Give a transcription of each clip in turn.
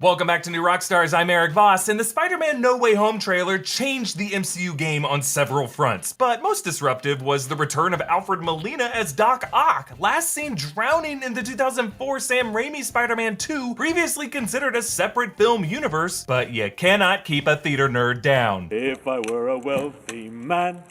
Welcome back to New Rockstars, I'm Erik Voss, and the Spider-Man No Way Home trailer changed the MCU game on several fronts, but most disruptive was the return of Alfred Molina as Doc Ock, last seen drowning in the 2004 Sam Raimi Spider-Man 2, previously considered a separate film universe, but you cannot keep a theater nerd down. If I were a wealthy man.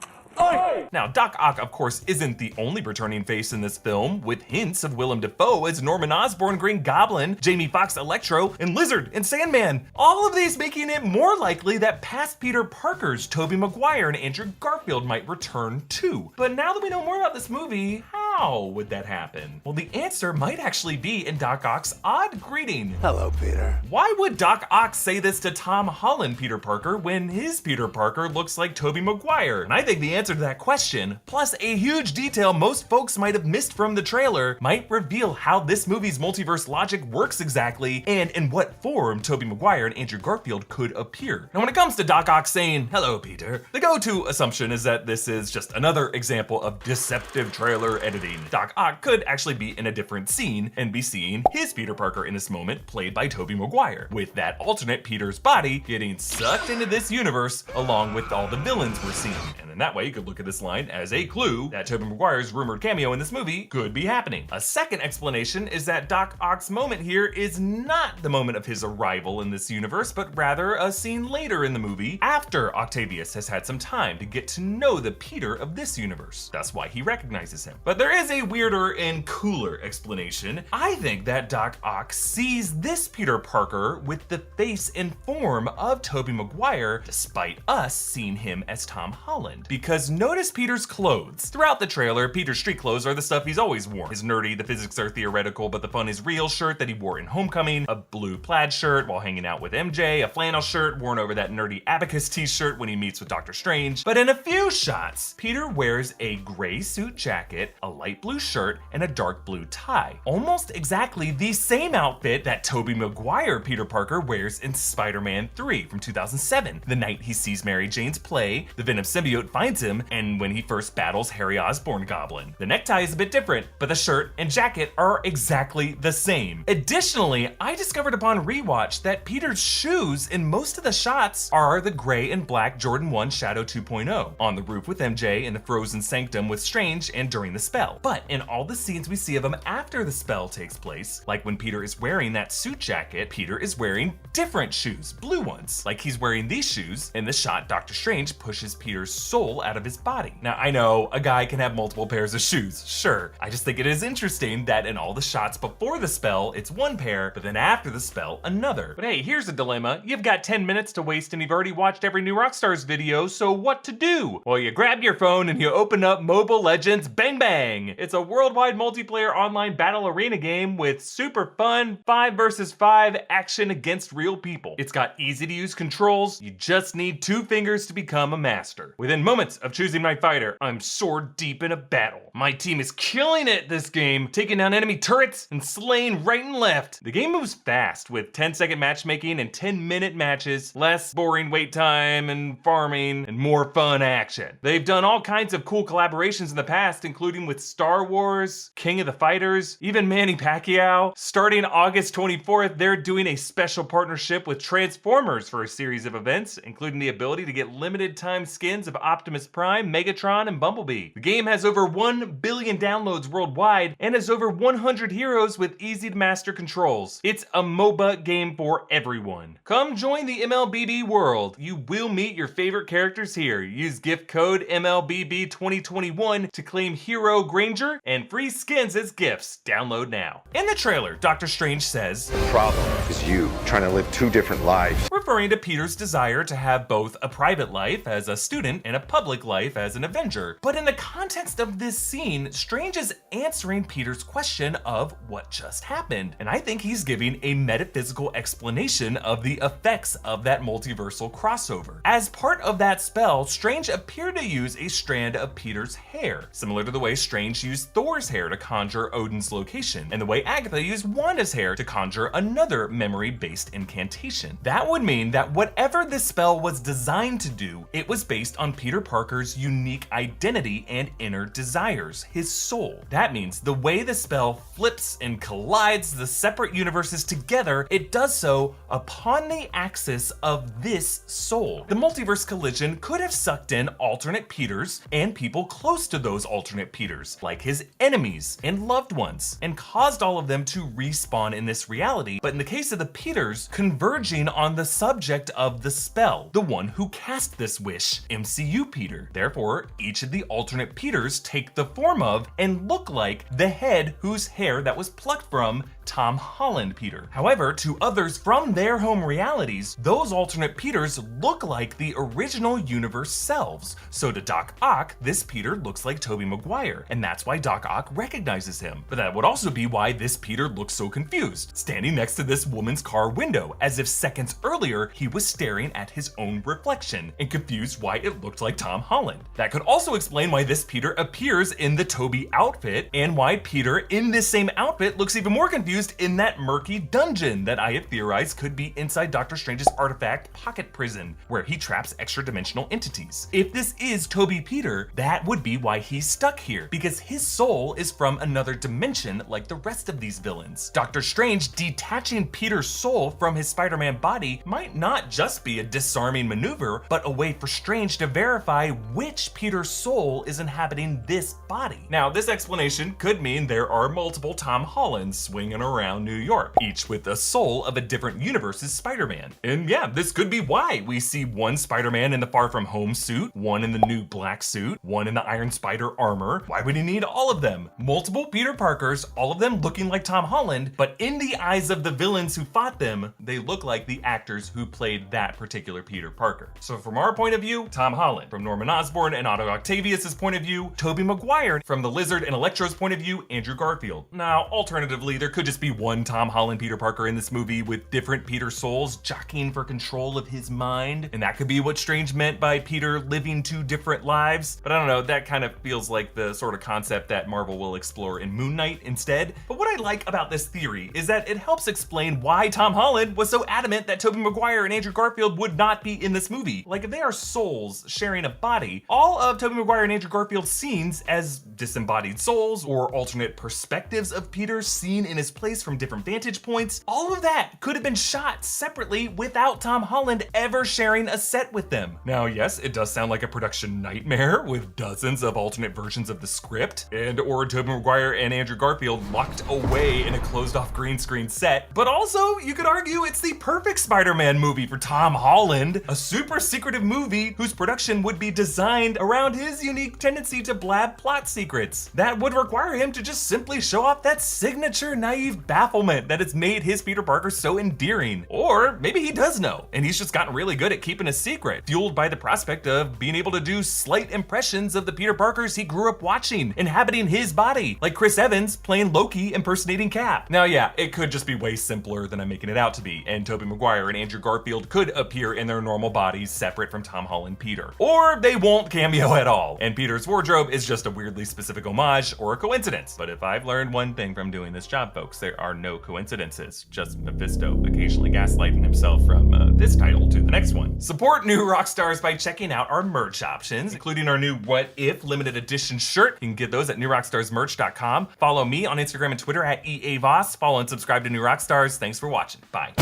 Now, Doc Ock, of course, isn't the only returning face in this film, with hints of Willem Dafoe as Norman Osborn Green Goblin, Jamie Foxx Electro, and Lizard and Sandman. All of these making it more likely that past Peter Parkers, Tobey Maguire, and Andrew Garfield might return too. But now that we know more about this movie, how would that happen? Well, the answer might actually be in Doc Ock's odd greeting. Hello, Peter. Why would Doc Ock say this to Tom Holland Peter Parker when his Peter Parker looks like Tobey Maguire? And I think the answer to that question, plus a huge detail most folks might have missed from the trailer, might reveal how this movie's multiverse logic works exactly and in what form Tobey Maguire and Andrew Garfield could appear. And when it comes to Doc Ock saying, "Hello, Peter," the go-to assumption is that this is just another example of deceptive trailer editing. Doc Ock could actually be in a different scene and be seeing his Peter Parker in this moment played by Tobey Maguire, with that alternate Peter's body getting sucked into this universe along with all the villains we're seeing. And in that way, you could look at this line as a clue that Tobey Maguire's rumored cameo in this movie could be happening. A second explanation is that Doc Ock's moment here is not the moment of his arrival in this universe, but rather a scene later in the movie after Octavius has had some time to get to know the Peter of this universe. That's why he recognizes him. But there is a weirder and cooler explanation. I think that Doc Ock sees this Peter Parker with the face and form of Tobey Maguire, despite us seeing him as Tom Holland. Because notice Peter's clothes. Throughout the trailer, Peter's street clothes are the stuff he's always worn. His nerdy, the physics are theoretical, but the fun is real shirt that he wore in Homecoming, a blue plaid shirt while hanging out with MJ, a flannel shirt worn over that nerdy Abacus t-shirt when he meets with Doctor Strange. But in a few shots, Peter wears a gray suit jacket, a light blue shirt, and a dark blue tie. Almost exactly the same outfit that Tobey Maguire Peter Parker wears in Spider-Man 3 from 2007, the night he sees Mary Jane's play, the Venom symbiote finds him, and when he first battles Harry Osborn Goblin. The necktie is a bit different, but the shirt and jacket are exactly the same. Additionally, I discovered upon rewatch that Peter's shoes in most of the shots are the gray and black Jordan 1 Shadow 2.0, on the roof with MJ, in the frozen sanctum with Strange, and during the spell. But in all the scenes we see of him after the spell takes place, like when Peter is wearing that suit jacket, Peter is wearing different shoes, blue ones. Like he's wearing these shoes in the shot Doctor Strange pushes Peter's soul out of his body. Now, I know a guy can have multiple pairs of shoes, sure. I just think it is interesting that in all the shots before the spell, it's one pair, but then after the spell, another. But hey, here's a dilemma. You've got 10 minutes to waste and you've already watched every New Rockstars video, so what to do? Well, you grab your phone and you open up Mobile Legends Bang Bang. It's a worldwide multiplayer online battle arena game with super fun 5 versus 5 action against real people. It's got easy to use controls. You just need 2 fingers to become a master. Within moments of choosing my fighter, I'm sword deep in a battle. My team is killing it this game, taking down enemy turrets and slaying right and left. The game moves fast with 10-second matchmaking and 10-minute matches, less boring wait time and farming, and more fun action. They've done all kinds of cool collaborations in the past, including with Star Wars, King of the Fighters, even Manny Pacquiao. Starting August 24th, they're doing a special partnership with Transformers for a series of events, including the ability to get limited time skins of Optimus Prime, Megatron, and Bumblebee. The game has over 1 billion downloads worldwide and has over 100 heroes with easy to master controls. It's a MOBA game for everyone. Come join the MLBB world. You will meet your favorite characters here. Use gift code MLBB2021 to claim Hero Granger and free skins as gifts. Download now. In the trailer, Doctor Strange says, The problem is you trying to live 2 different lives. referring to Peter's desire to have both a private life as a student and a public life as an Avenger. But in the context of this scene, Strange is answering Peter's question of what just happened. And I think he's giving a metaphysical explanation of the effects of that multiversal crossover. As part of that spell, Strange appeared to use a strand of Peter's hair, similar to the way Strange used Thor's hair to conjure Odin's location, and the way Agatha used Wanda's hair to conjure another memory-based incantation. That would mean mean that whatever this spell was designed to do, it was based on Peter Parker's unique identity and inner desires, his soul. That means the way the spell flips and collides the separate universes together, it does so upon the axis of this soul. The multiverse collision could have sucked in alternate Peters and people close to those alternate Peters, like his enemies and loved ones, and caused all of them to respawn in this reality. But in the case of the Peters, converging on the subject of the spell, the one who cast this wish, MCU Peter. Therefore, each of the alternate Peters take the form of and look like the head whose hair that was plucked from Tom Holland Peter. However, to others from their home realities, those alternate Peters look like the original universe selves. So to Doc Ock, this Peter looks like Tobey Maguire, and that's why Doc Ock recognizes him. But that would also be why this Peter looks so confused, standing next to this woman's car window, as if seconds earlier he was staring at his own reflection, and confused why it looked like Tom Holland. That could also explain why this Peter appears in the Tobey outfit, and why Peter in this same outfit looks even more confused in that murky dungeon that I have theorized could be inside Doctor Strange's artifact pocket prison, where he traps extra-dimensional entities. If this is Tobey Peter, that would be why he's stuck here, because his soul is from another dimension like the rest of these villains. Doctor Strange detaching Peter's soul from his Spider-Man body might not just be a disarming maneuver, but a way for Strange to verify which Peter's soul is inhabiting this body. Now, this explanation could mean there are multiple Tom Hollands swinging around New York, each with a soul of a different universe's Spider-Man. And yeah, this could be why we see one Spider-Man in the Far From Home suit, one in the new black suit, one in the Iron Spider armor. Why would he need all of them? Multiple Peter Parkers, all of them looking like Tom Holland, but in the eyes of the villains who fought them, they look like the actors who played that particular Peter Parker. So from our point of view, Tom Holland. From Norman Osborn and Otto Octavius's point of view, Tobey Maguire. From the Lizard and Electro's point of view, Andrew Garfield. Now, alternatively, there could just be one Tom Holland Peter Parker in this movie with different Peter souls jockeying for control of his mind, and that could be what Strange meant by Peter living two different lives. But I don't know, that kind of feels like the sort of concept that Marvel will explore in Moon Knight instead. But what I like about this theory is that it helps explain why Tom Holland was so adamant that Tobey Maguire and Andrew Garfield would not be in this movie. Like, if they are souls sharing a body, all of Tobey Maguire and Andrew Garfield's scenes as disembodied souls or alternate perspectives of Peter seen in his place from different vantage points, all of that could have been shot separately without Tom Holland ever sharing a set with them. Now, yes, it does sound like a production nightmare with dozens of alternate versions of the script, and or Tobey Maguire and Andrew Garfield locked away in a closed-off green screen set, but also you could argue it's the perfect Spider-Man movie for Tom Holland, a super secretive movie whose production would be designed around his unique tendency to blab plot secrets. That would require him to just simply show off that signature naive bafflement that has made his Peter Parker so endearing. Or maybe he does know, and he's just gotten really good at keeping a secret, fueled by the prospect of being able to do slight impressions of the Peter Parkers he grew up watching, inhabiting his body, like Chris Evans playing Loki impersonating Cap. Now, yeah, it could just be way simpler than I'm making it out to be, and Tobey Maguire and Andrew Garfield could appear in their normal bodies separate from Tom Holland Peter. Or they won't cameo at all, and Peter's wardrobe is just a weirdly specific homage or a coincidence. But if I've learned one thing from doing this job, folks, there are no coincidences, just Mephisto occasionally gaslighting himself from this title to the next one. Support New Rockstars by checking out our merch options, including our new What If limited edition shirt. You can get those at newrockstarsmerch.com. Follow me on Instagram and Twitter at EA Voss. Follow and subscribe to New Rockstars. Thanks for watching. Bye.